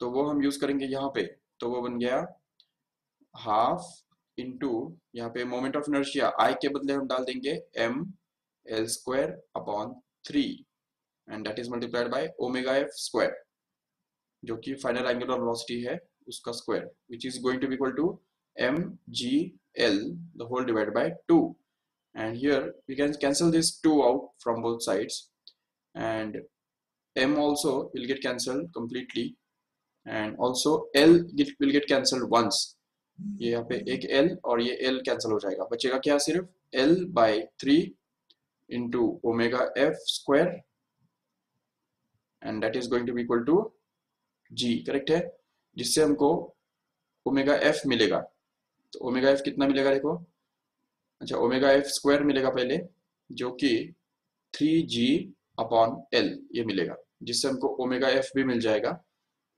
S1: तो वो हम यूज करेंगे यहाँ पे, तो वो बन गया हाफ इंटू, यहाँ पे मोमेंट ऑफ इनर्शिया आई के बदले हम डाल देंगे ml² upon 3 and that is multiplied by omega F square, जो कि फाइनल एंगुलर वेलोसिटी है उसका स्क्वायर, which is going to be equal to mgl the whole divide by 2, and here we can cancel this 2 out from both sides, and m also will get cancelled completely, and also l will get cancelled once. ये यहाँ पे एक l और ये l कैंसिल हो जाएगा, बचेगा क्या? सिर्फ l/3 into omega F square, and that is going to be equal to g, correct है? जिससे हमको ओमेगा एफ मिलेगा। तो ओमेगा एफ कितना मिलेगा देखो, अच्छा ओमेगा एफ स्क्वायर मिलेगा पहले, जो कि 3g/l ये मिलेगा, जिससे हमको ओमेगा एफ भी मिल जाएगा,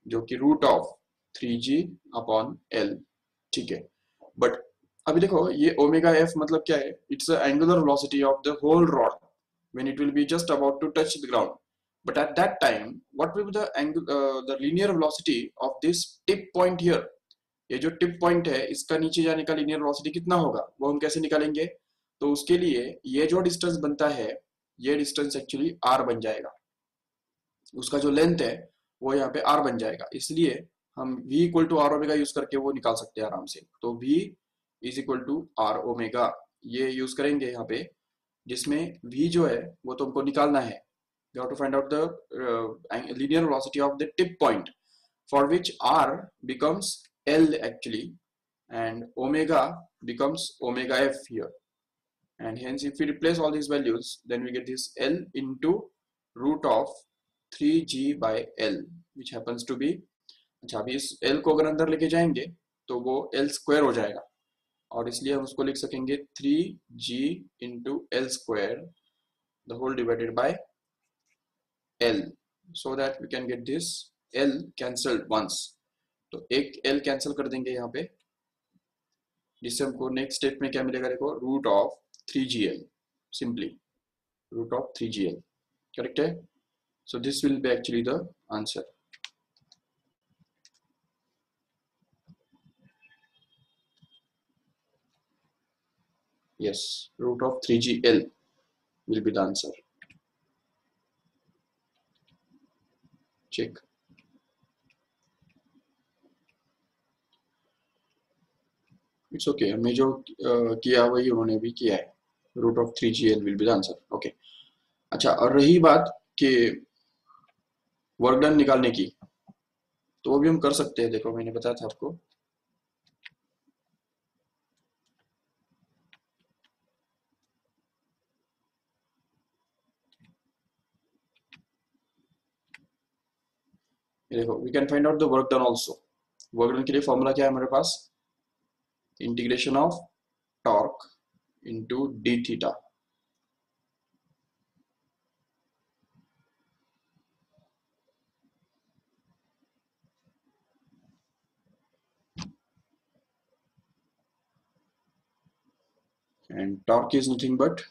S1: जो कि √3g/l, ठीक है। बट अभी देखो ये ओमेगा एफ मतलब क्या है? It's angular velocity of the whole rod when it will be just about to touch the ground, but at that time what will be the linear velocity of this tip point here? ये जो टिप पॉइंट है इसका नीचे जाने का लीनियर वेलोसिटी कितना होगा, वो हम कैसे निकालेंगे? तो उसके लिए ये जो डिस्टेंस बनता है, ये डिस्टेंस एक्चुअली r बन जाएगा, उसका जो लेंथ है वो यहाँ पे r बन जाएगा, इसलिए हम v equal to r omega use करके वो निकाल सकते हैं आराम से। तो v is equal to r omega use यूज करेंगे यहाँ पे, जिसमें v जो है वो तो हमको निकालना है, we have to find out the linear velocity of the tip point, for which r becomes l actually, and omega becomes omega f here, and hence if we replace all these values then we get this l into √3g/l which happens to be, अच्छा अभी इस l को अगर अंदर लेके जाएंगे तो वो l स्क्वायर हो जाएगा, और इसलिए हम उसको लिख सकेंगे 3g into l square the whole divided by l, so that we can get this l cancelled once। तो एक l कैंसिल कर देंगे यहाँ पे, जिससे हमको नेक्स्ट स्टेप में क्या मिलेगा देखो, √3gl, सिंपली √3gl, करेक्ट है? सो this will B actually the answer. Yes, √3gl will be the answer. Check. It's okay, हमने जो किया वही उन्होंने भी किया है, √3gl will be the answer. Okay, अच्छा और रही बात कि वर्क डन निकालने की, तो वो भी हम कर सकते हैं। देखो मैंने बताया था आपको, देखो we can find out the work done also. Work done के लिए फॉर्मूला क्या है हमारे पास? Integration of torque into D theta, and torque is nothing but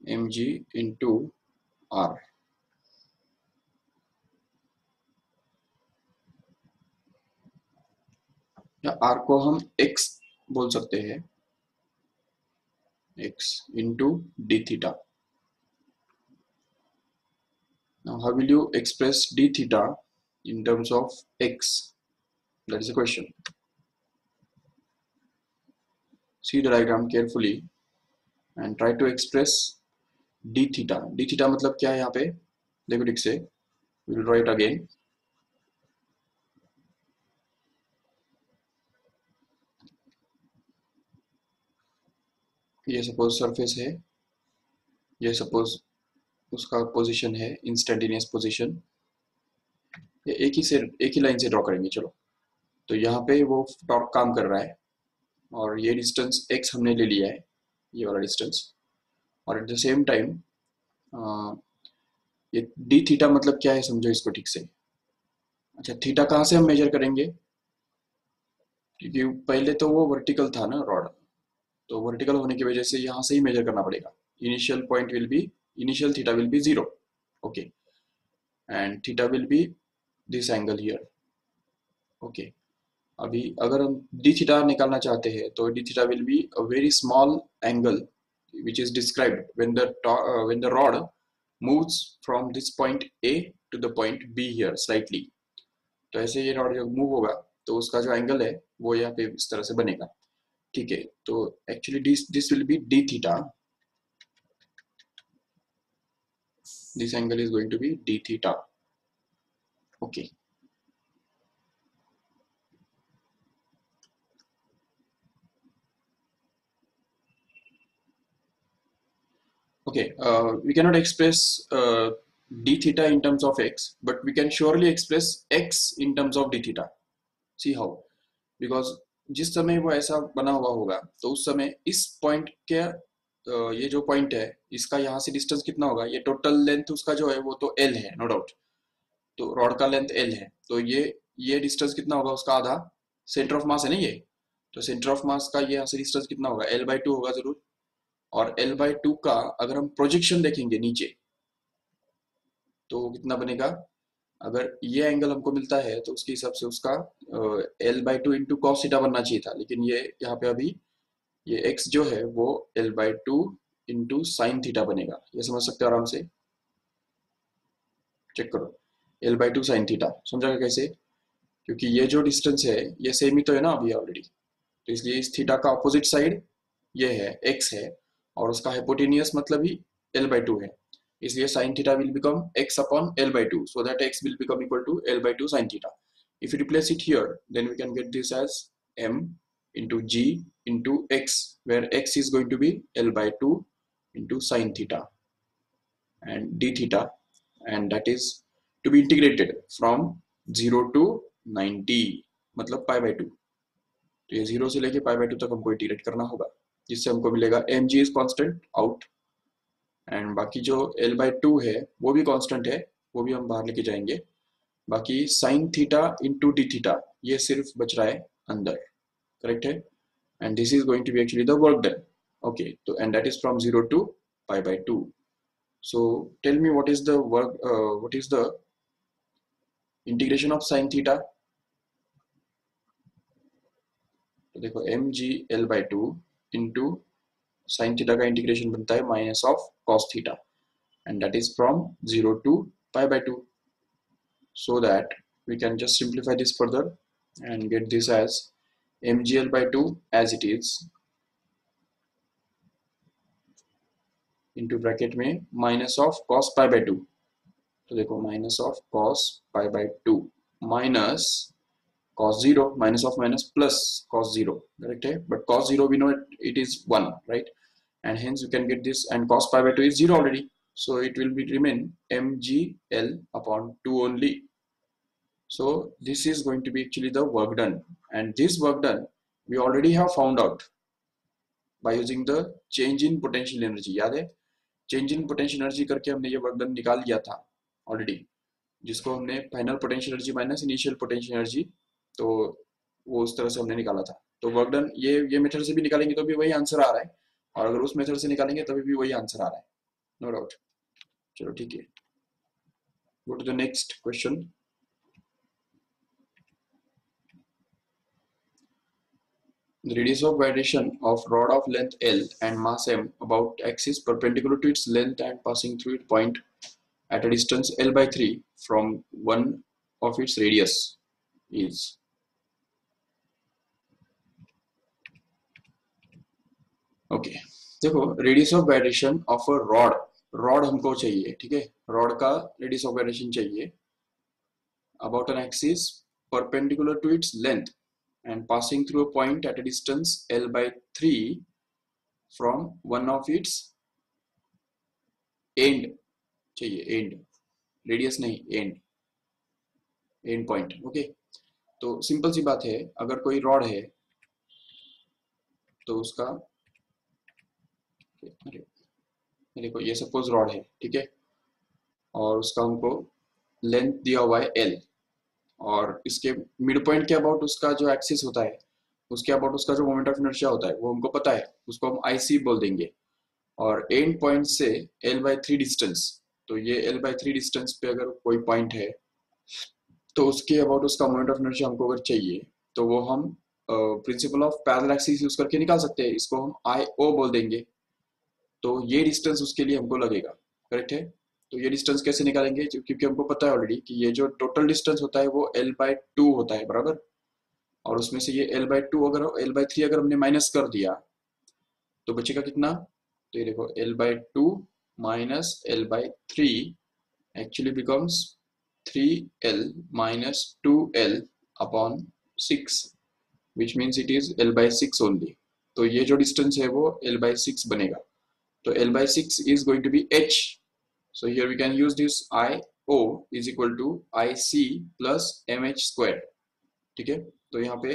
S1: mg into r। या r को हम x बोल सकते हैं, x into d theta। Now how will you express d theta in terms of x? That is the question. See the diagram carefully and try to express d theta। d theta मतलब क्या है यहाँ पे? देखो ठीक से, we will draw it again। ये सपोज सरफेस है, ये सपोज उसका पोजीशन है, इंस्टेंटेनियस पोजीशन। ये एक ही लाइन से ड्रॉ करेंगे चलो। तो यहाँ पे वो टॉर्क काम कर रहा है, और ये डिस्टेंस x हमने ले लिया है, ये वाला डिस्टेंस। और एट द सेम टाइम ये डी थीटा मतलब क्या है, समझो इसको ठीक से। अच्छा, थीटा कहाँ से हम मेजर करेंगे, क्योंकि पहले तो वो वर्टिकल था ना रॉड, तो वर्टिकल होने की वजह से यहाँ से ही मेजर करना पड़ेगा। Initial point will be, initial theta will be 0, okay, and theta will be this angle here, okay. अभी अगर हम डी थीटा निकालना चाहते हैं तो D theta will be a very small angle which is described when the rod moves from this point A to the point B here slightly। तो ऐसे ये रॉड जब मूव होगा तो उसका जो एंगल है वो यहाँ पे इस तरह से बनेगा, ठीक है। तो actually this will be D theta, this angle is going to be D theta, okay. Okay, we cannot express d theta in terms of x, but we can surely express x in terms of d theta. See how? Because जिस समय वो ऐसा बना हुआ होगा तो उस समय इस पॉइंट के ये जो पॉइंट है इसका यहाँ से डिस्टेंस कितना होगा, ये टोटल लेंथ उसका जो है वो तो l है, नो डाउट। तो रॉड का लेंथ l है, तो ये डिस्टेंस कितना होगा, उसका आधा सेंटर ऑफ मास है ना ये। तो सेंटर ऑफ मास का ये यहाँ से डिस्टेंस कितना होगा, l/2 होगा जरूर। और l/2 का अगर हम प्रोजेक्शन देखेंगे नीचे तो कितना बनेगा, अगर ये एंगल हमको मिलता है तो उसके हिसाब से उसका l/2 इंटू कॉस थीटा बनना चाहिए था, लेकिन ये यहाँ पे अभी ये x जो है वो l/2 इंटू साइन थीटा बनेगा। ये समझ सकते हो आराम से, चेक करो, l/2 साइन थीटा समझा कैसे, क्योंकि ये जो डिस्टेंस है ये सेम ही तो है ना अभी ऑलरेडी, तो इसलिए इस थीटा का अपोजिट साइड ये है, x है, और उसका हाइपोटेनियस मतलब ही l/2 है, इसलिए sin theta will become x upon l/2, so that x will become equal to l/2 sin theta. If you replace it here, then we can get this as m into g into x, where x is going to be l/2 into sin theta and d theta, and that is to be integrated from 0 to 90, मतलब π/2। तो ये 0 से लेके π/2 तक हमको इंटीग्रेट करना होगा, जिससे हमको मिलेगा mg is constant out, and बाकी जो l/2 है वो भी कांस्टेंट है, वो भी हम बाहर लेके जाएंगे। बाकी sine theta into D theta ये सिर्फ बच रहा है अंदर, करेक्ट है। And this is going to be actually the work done, okay. तो and that is from 0 to π/2। So tell me what is the work, what is the integration of sine theta. तो देखो mg l/2 into sine theta का इंटीग्रेशन बनता है minus of cos theta, and that is from 0 to π/2, so that we can just simplify this further and get this as mgl/2 as it is into bracket में minus of cos π/2। तो देखो minus of cos π/2 minus cos 0, minus of minus plus cos 0, correct है, but cos 0 we know it is 1, right, and hence you can get this, and cos π/2 is 0 already, so it will be remain mgl upon 2 only. So this is going to be actually the work done, and this work done we already have found out by using the change in potential energy। याद है, चेंज इन पोटेंशियल एनर्जी करके हमने ये वर्क डन निकाल लिया था ऑलरेडी, जिसको हमने final potential energy minus initial potential energy, तो वो उस तरह से हमने निकाला था। तो वर्क डन ये मेथड से भी निकालेंगे तो भी वही आंसर आ रहा है, और अगर उस मेथड से निकालेंगे तभी भी वही आंसर आ रहा है, नो डाउट। चलो ठीक है, go to the next question. The radius of gyration of rod of length L and mass m about axis perpendicular to its length and passing through its point at a distance L/3 from one of its radius is। Okay, देखो radius of gyration of a rod हमको चाहिए, ठीक है, रॉड का रेडियस ऑफ gyration चाहिए about an axis perpendicular to its length and passing through a point at a distance L/3 from one of its end चाहिए, एंड, रेडियस नहीं, एंड पॉइंट, ओके। तो सिंपल सी बात है, अगर कोई रॉड है तो उसका देखो ये सपोज रॉड है, ठीक है, और उसका हमको लेंथ दिया हुआ है एल, और इसके मिड पॉइंट के अबाउट उसका जो एक्सिस होता है, उसके अबाउट उसका जो मोमेंट ऑफ इनर्शिया होता है वो हमको पता है, उसको हम आई सी बोल देंगे। और एंड पॉइंट से L/3 डिस्टेंस, तो ये L/3 डिस्टेंस पे अगर कोई पॉइंट है तो उसके अबाउट उसका मोमेंट ऑफ इनर्शिया हमको अगर चाहिए, तो वो हम principle of parallel axis use करके निकाल सकते हैं, इसको हम आई ओ बोल देंगे। तो ये डिस्टेंस उसके लिए हमको लगेगा, करेक्ट है। तो ये डिस्टेंस कैसे निकालेंगे, क्योंकि हमको पता है ऑलरेडी कि ये जो टोटल डिस्टेंस होता है वो L/2 होता है, बराबर। और उसमें से ये L/2 अगर L/3 अगर हमने माइनस कर दिया तो बचेगा कितना, तो ये देखो L/2 minus L/3 actually becomes 3L minus 2L upon 6, which means it is L/6 only। तो ये जो डिस्टेंस है वो L/6 बनेगा। तो L/6 is going to be H, so here we can use this IO is equal to IC plus MH square, ठीक है। तो यहाँ पे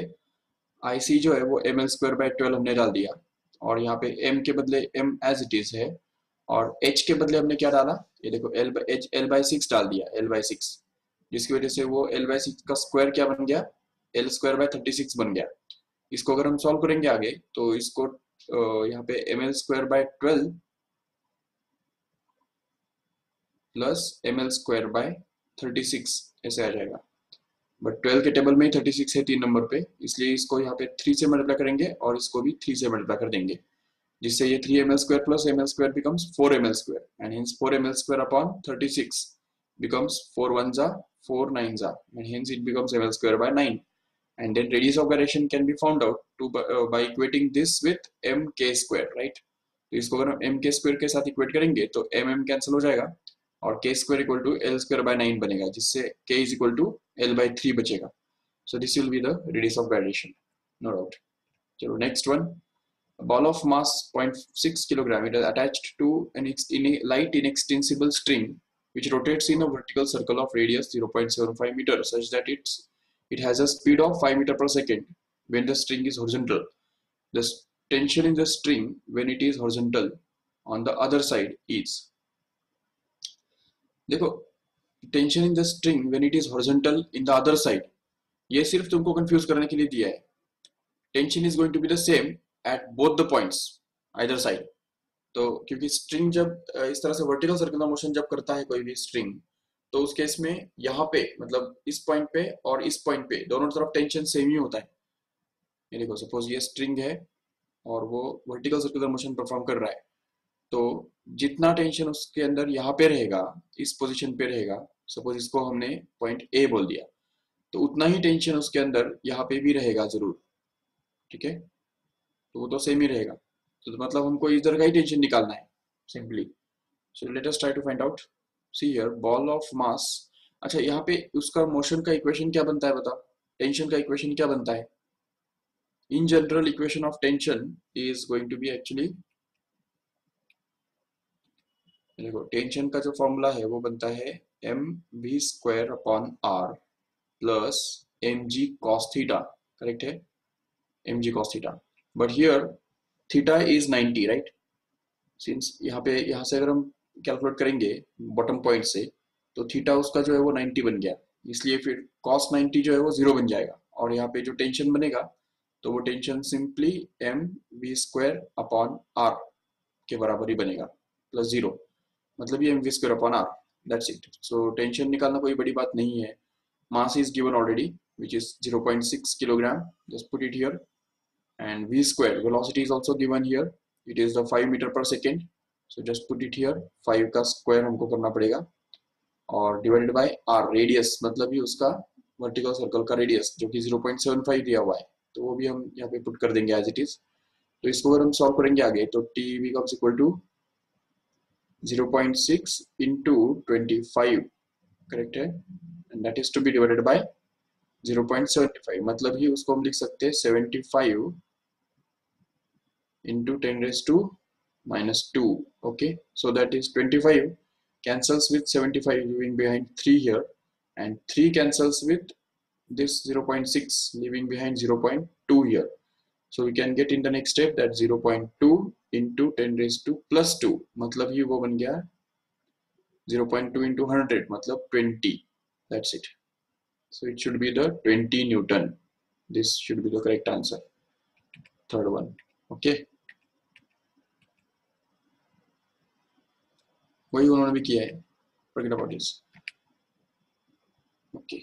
S1: IC जो है वो ml²/12 हमने डाल दिया, और यहाँ पे M के बदले M as it is है, और H के बदले हमने क्या डाला, ये देखो L/6 डाल दिया, L/6, जिसकी वजह से वो L/6 का स्क्वायर क्या बन गया, L²/36 बन गया। इसको अगर हम सॉल्व करेंगे आगे तो इसको यहाँ पे ml²/12 प्लस ml²/36 ऐसे आ जाएगा। बट 12 के टेबल में 36 है 3 नंबर पे, इसलिए इसको यहाँ पे 3 से मल्टीप्लाई करेंगे और इसको भी 3 से मल्टीप्लाई कर देंगे, जिससे ये 3ml² plus ml² becomes 4ml², and hence 4ml² upon 36 becomes 4 1s are 4 9s are, and hence it becomes ml²/9। And then radius of gyration can be found out by equating this with mk², right। तो इसको अगर हम mk² के साथ इक्वेट करेंगे तो mm कैंसिल हो जाएगा और k² इक्वल टू L²/9 बनेगा, जिससे k is equal to L/3 बचेगा। So this will be the radius of gyration, no doubt. चलो next one. A ball of mass 0.6 kilogram, it is attached to in a light inextensible string which rotates in a vertical circle of radius 0.75 meter such that it has a speed of 5 meter per second when the string is horizontal. The tension in the string when it is horizontal on the other side is, देखो tension in the string when it is horizontal in the other side, ये सिर्फ तुमको कंफ्यूज करने के लिए दिया है। Tension is going to be the same at both the points either side. तो क्योंकि स्ट्रिंग जब इस तरह से वर्टिकल सर्कुलर मोशन जब करता है कोई भी स्ट्रिंग, तो उस केस में यहाँ पे मतलब इस पॉइंट पे और इस पॉइंट पे दोनों तरफ टेंशन सेम ही होता है। ये देखो सपोज ये स्ट्रिंग है और वो वर्टिकल सर्कुलर मोशन परफॉर्म कर रहा है, तो जितना टेंशन उसके अंदर यहाँ पे रहेगा, इस पोजीशन पे रहेगा, सपोज इसको हमने पॉइंट ए बोल दिया, तो उतना ही टेंशन उसके अंदर यहाँ पे भी रहेगा जरूर, ठीक है। तो वो तो सेम ही रहेगा, तो मतलब हमको इधर का ही टेंशन निकालना है simply. So let us try to find out. See here ball of mass, अच्छा यहाँ पे उसका मोशन का इक्वेशन क्या बनता है बताओ, टेंशन का इक्वेशन क्या बनता है। In general equation of tension is going to be actually, देखो टेंशन का जो फॉर्मूला है वो बनता है mv²/r plus mg cos theta, correct है, mg cos theta. But here theta is 90, right. Since यहाँ से अगर हम कैलकुलेट करेंगे बॉटम पॉइंट से, तो थीटा उसका जो है वो 90 बन गया, इसलिए फिर cos 90 जो है वो 0 बन जाएगा, और यहाँ पे जो टेंशन बनेगा तो वो टेंशन सिंपली mv²/r के बराबर ही बनेगा प्लस 0, मतलब ये mv²/r, that's it. So tension निकालना कोई बड़ी बात नहीं है। Mass is given already which is 0.6 kilogram, just put it here, and v square velocity is also given here, it is the 5 meter per second, so just put it here, 5 का स्क्वायर हमको करना पड़ेगा, और डिवाइडेड बाय r, रेडियस मतलब ही उसका वर्टिकल सर्कल का रेडियस जो कि 0.75 दिया हुआ है, तो वो भी हम यहाँ पे पुट कर देंगे एज इट इज। तो इसको अगर हम सॉल्व करेंगे आगे तो t becomes equal to 0.6 into 25, correct है, and that is to be divided by 0.75, मतलब ही उसको हम लिख सकते हैं 75 into 10⁻², okay, so that is 25 cancels with 75 leaving behind 3 here, and 3 cancels with this 0.6 leaving behind 0.2 here, So we can get in the next step that 0.2 into 10 raised to plus 2 मतलब ही वो बन गया 0.2 into 100 मतलब 20. That's it. So it should be the 20 Newton. This should be the correct answer. Third one. Okay. वही उन्होंने भी किया है. Forget about this. Okay.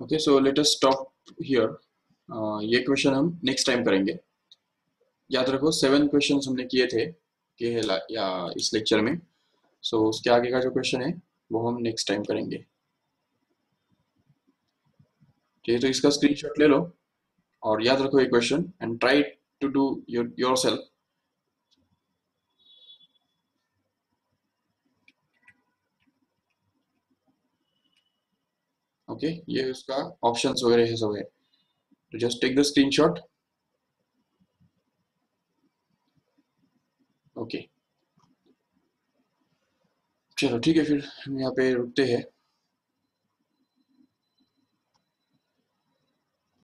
S1: Okay, so let us stop here. ये क्वेश्चन हम नेक्स्ट टाइम करेंगे. याद रखो 7 क्वेश्चंस हमने किए थे कि या इस लेक्चर में. सो उसके आगे का जो क्वेश्चन है वो हम नेक्स्ट टाइम करेंगे. ठीक है, तो इसका स्क्रीनशॉट ले लो और याद रखो ये question and try to do yourself. Okay, ये उसका ऑप्शंस वगैरह है सब है, तो just take the screenshot. Okay, चलो ठीक है, फिर हम यहाँ पे रुकते हैं.